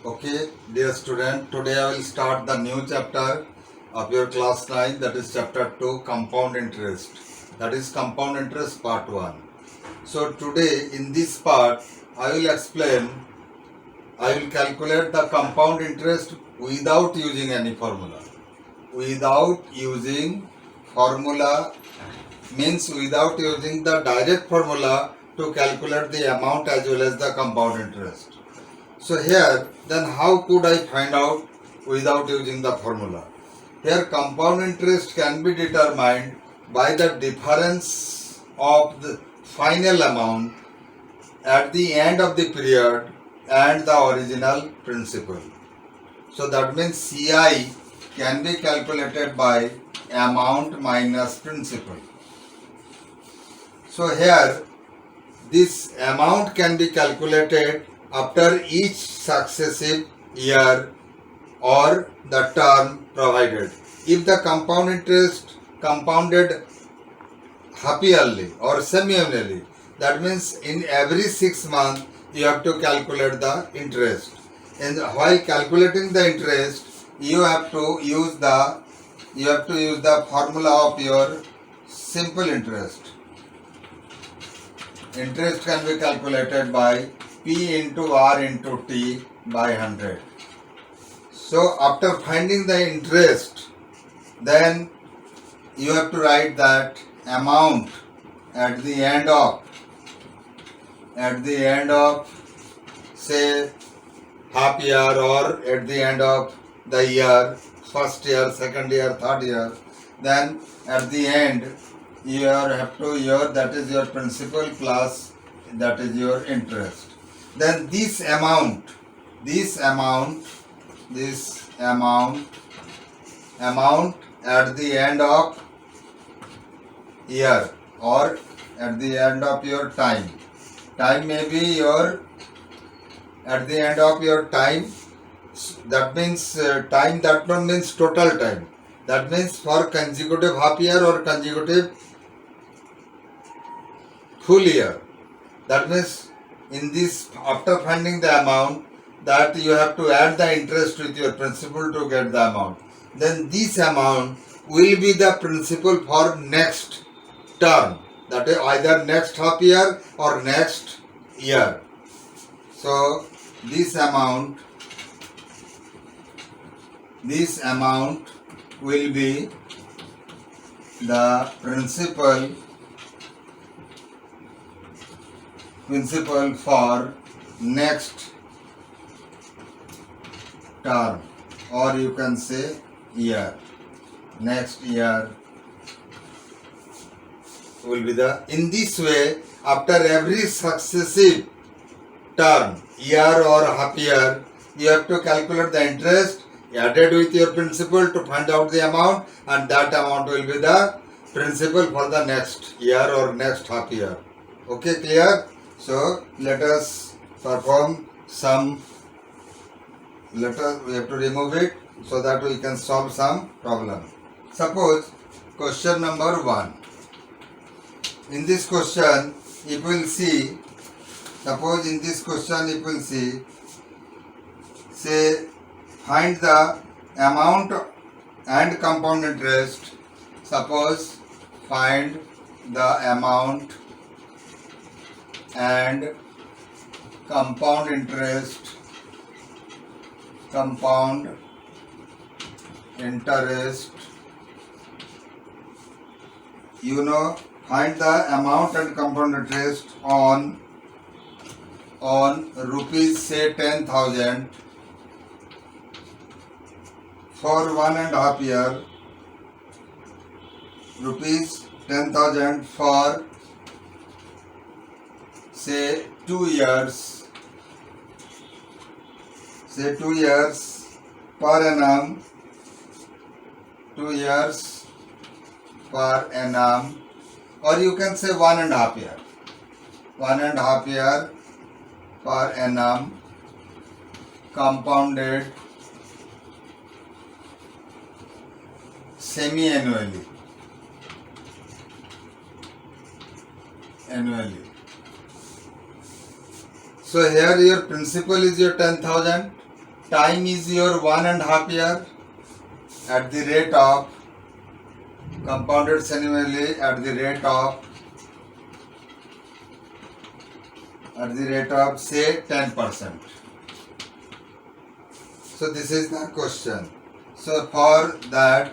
Okay, dear student, today I will start the new chapter of your class 9, that is chapter 2, compound interest. That is compound interest part 1. So today in this part I will explain, I will calculate the compound interest without using any formula. Without using formula means without using the direct formula to calculate the amount as well as the compound interest. So here, then how could I find out without using the formula? Here compound interest can be determined by the difference of the final amount at the end of the period and the original principal. So that means CI can be calculated by amount minus principal. So here this amount can be calculated after each successive year or the term provided. If the compound interest compounded half yearly or semi-annually, that means in every 6 months you have to calculate the interest. And while calculating the interest, you have to use the formula of your simple interest. Interest can be calculated by P into R into T by 100. So after finding the interest, then you have to write that amount at the end of say half year or at the end of the year, first year, second year, third year, then at the end you have to that is your principal plus that is your interest. Then this amount at the end of year or at the end of your time may be your at the end of your time. That means time, that one means total time. That means for consecutive half year or consecutive full year. That means in this, after finding the amount, that you have to add the interest with your principal to get the amount. Then this amount will be the principal for next term, that is either next half year or next year. So this amount will be the principal for next term, or you can say year. Next year will be in this way, after every successive term, year or half year, you have to calculate the interest added with your principal to find out the amount, and that amount will be the principal for the next year or next half year. Okay, clear? So let us perform some. We have to remove it so that we can solve some problem. Suppose question number 1. In this question, if we will see, suppose in this question if we will see, say find the amount and compound interest. Suppose find the amount and compound interest, find the amount and compound interest on rupees say 10,000 for 1.5 year, rupees 10,000 for say 2 years, per annum, 2 years per annum, or you can say 1.5 year, 1.5 year per annum, compounded semi-annually. So here your principal is your 10,000 time is your 1.5 year at the rate of compounded semiannually at the rate of say 10%. So this is the question. So for that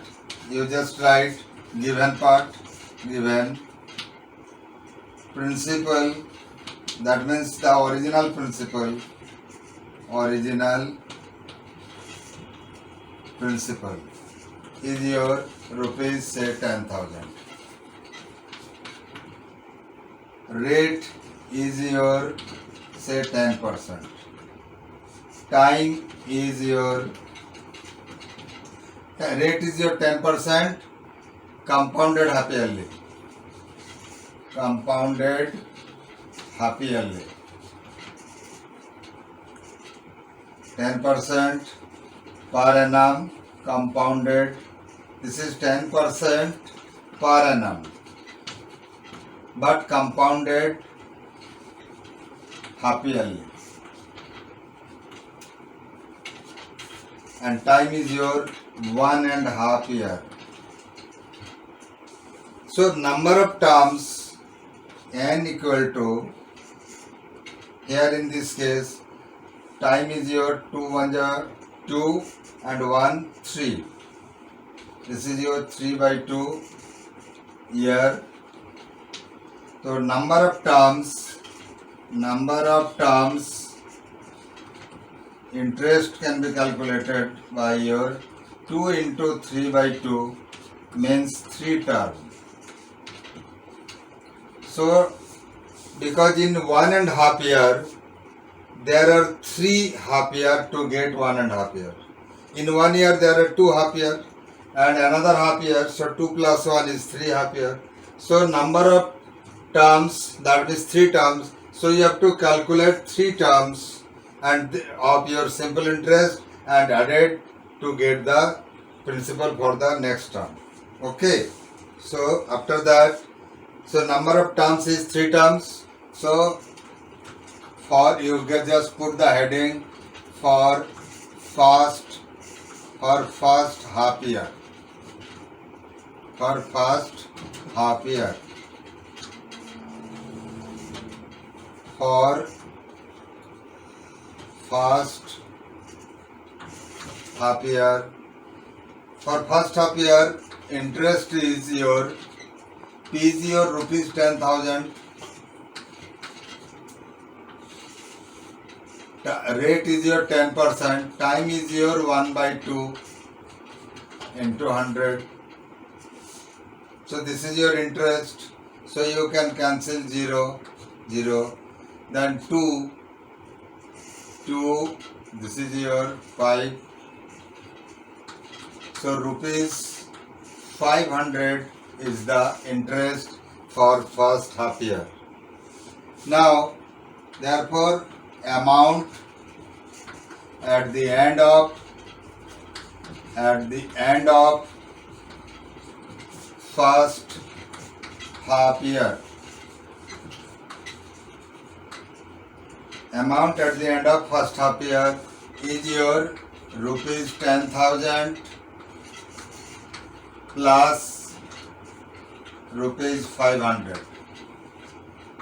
you just write given part, given principal, that means the original principal is your rupees say 10,000. Rate is your say 10%. Time is your rate is your 10%, compounded half yearly. 10% per annum compounded. This is 10% per annum, but compounded half yearly. And time is your 1.5 year. So number of terms n equal to, here in this case time is your 2 1 2 and 1 3. This is your 3/2 year. So number of terms, interest can be calculated by your 2 into 3/2 means 3 terms. So because in 1.5 year there are 3 half year to get 1.5 year. In 1 year there are 2 half year and another half year, so 2 plus 1 is 3 half year. So number of terms, that is 3 terms. So you have to calculate 3 terms and of your simple interest and add it to get the principal for the next term. Okay. So after that, so number of terms is 3 terms. So for you just put the heading for first half year. For first half year. For first half year. For first half year, interest is your P is your rupees 10,000. Rate is your 10%. Time is your 1/2 into 100. So this is your interest. So you can cancel 0, 0. Then 2. This is your 5. So rupees 500 is the interest for first half year. Now, therefore, amount at the end of first half year. Amount at the end of first half year is your rupees 10,000 plus rupees 500.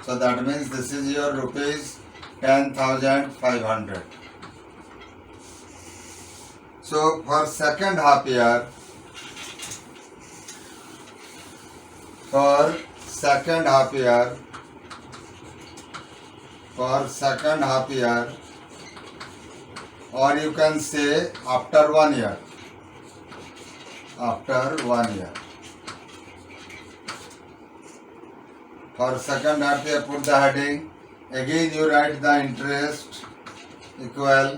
So that means this is your rupees 10,500. So for second half year, or you can say after 1 year. For second half year, put the heading. Again you write the interest equal.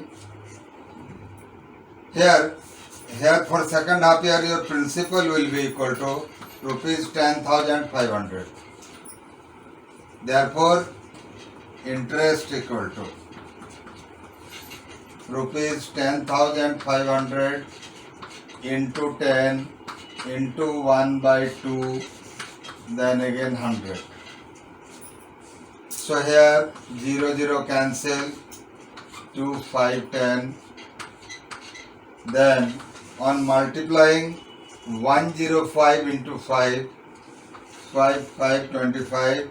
Here for second half year your principal will be equal to rupees 10,500. Therefore interest equal to rupees 10,500 into 10 into 1/2, then again 100. So here 0 0 cancel, 2 5 10, Then on multiplying 105 into 5, 5,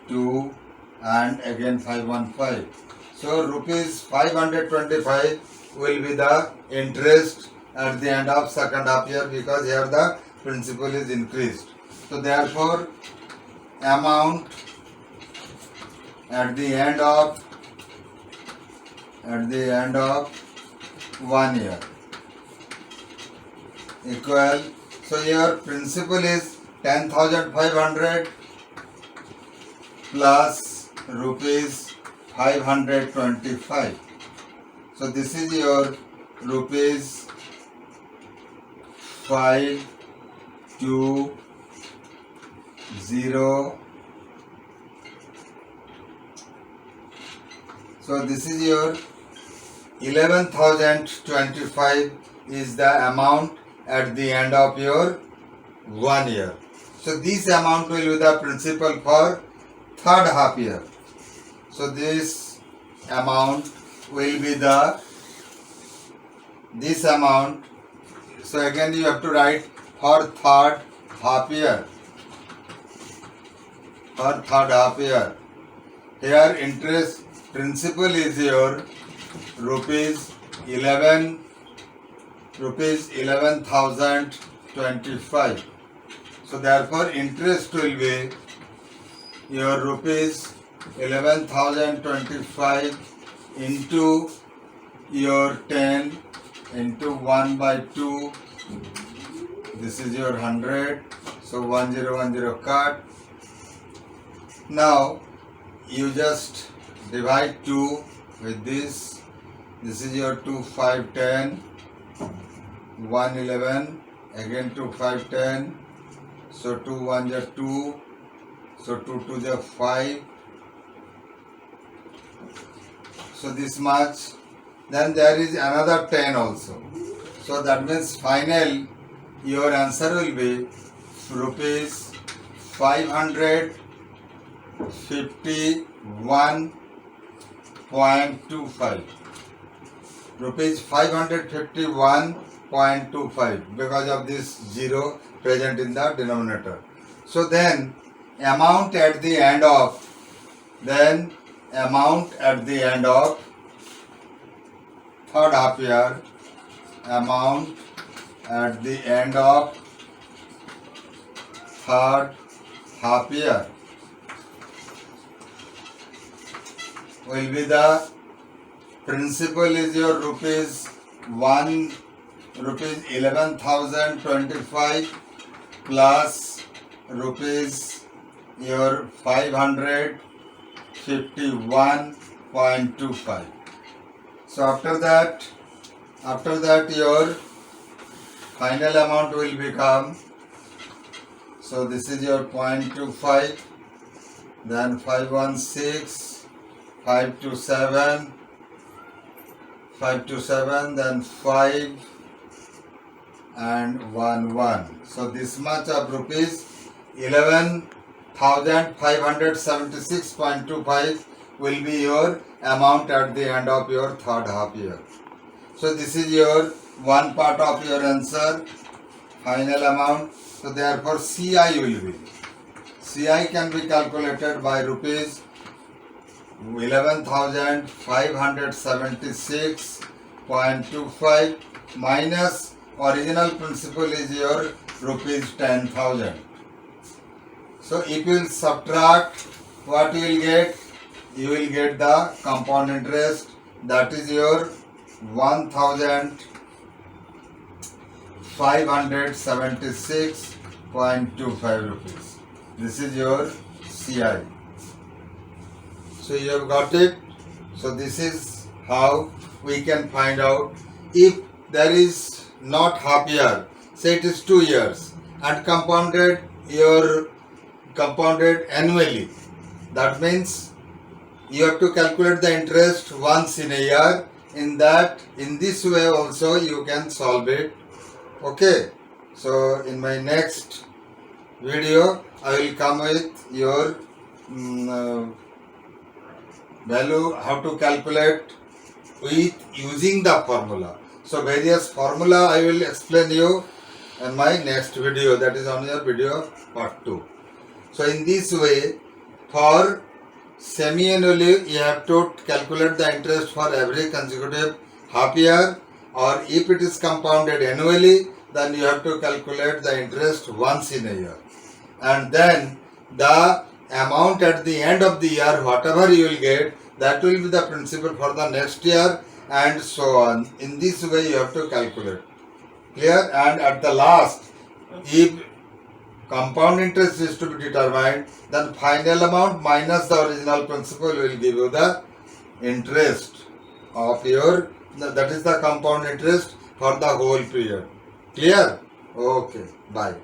2 and again 515. So rupees 525 will be the interest at the end of second half year, because here the principal is increased. So therefore amount at the end of 1 year equal, so your principal is 10,500 plus rupees 525. So this is your rupees 520. So this is your 11,025 is the amount at the end of your 1 year. So this amount will be the principal for third half year. So this amount will be this amount. So again you have to write for third half year. For third half year. Here interest principal is your rupees 11,025. So therefore interest will be your rupees 11,025 into your 10 into 1 by 2. This is your 100. So 1010 cut. Now you just divide 2 with this. This is your 2, 5, 10, 1, 11, again 2, 5, 10. So 2, 1 is 2. So 2, 2 is 5. So this much. Then there is another 10 also. So that means final your answer will be rupees 551.25. Rupees 551.25 because of this zero present in the denominator. So then amount at the end of third half year, amount at the end of third half year will be the principal is your rupees 11,025 plus rupees your 551.25. So after that your final amount will become, so this is your 0.25, then 516, 527, then 5 and 1. So this much of rupees 11,576.25 will be your amount at the end of your third half year. So this is your one part of your answer, final amount. So therefore CI will be, CI can be calculated by rupees 11,576.25 minus original principal is your rupees 10,000. So if you will subtract, what you will get? You will get the compound interest, that is your 1,576.25 rupees. This is your CI. So you have got it. So this is how we can find out if there is not half year, say it is 2 years, and compounded annually. That means you have to calculate the interest once in a year. In this way also you can solve it. Okay. So in my next video I will come with your value, how to calculate with using the formula. So various formula I will explain you in my next video, that is on your video part 2. So in this way, for semi-annually you have to calculate the interest for every consecutive half year, or if it is compounded annually, then you have to calculate the interest once in a year. And then the amount at the end of the year, whatever you will get, that will be the principal for the next year, and so on. In this way you have to calculate. Clear? And at the last, if compound interest is to be determined, then final amount minus the original principal will give you the interest of your, that is the compound interest for the whole period. Clear? Okay, bye.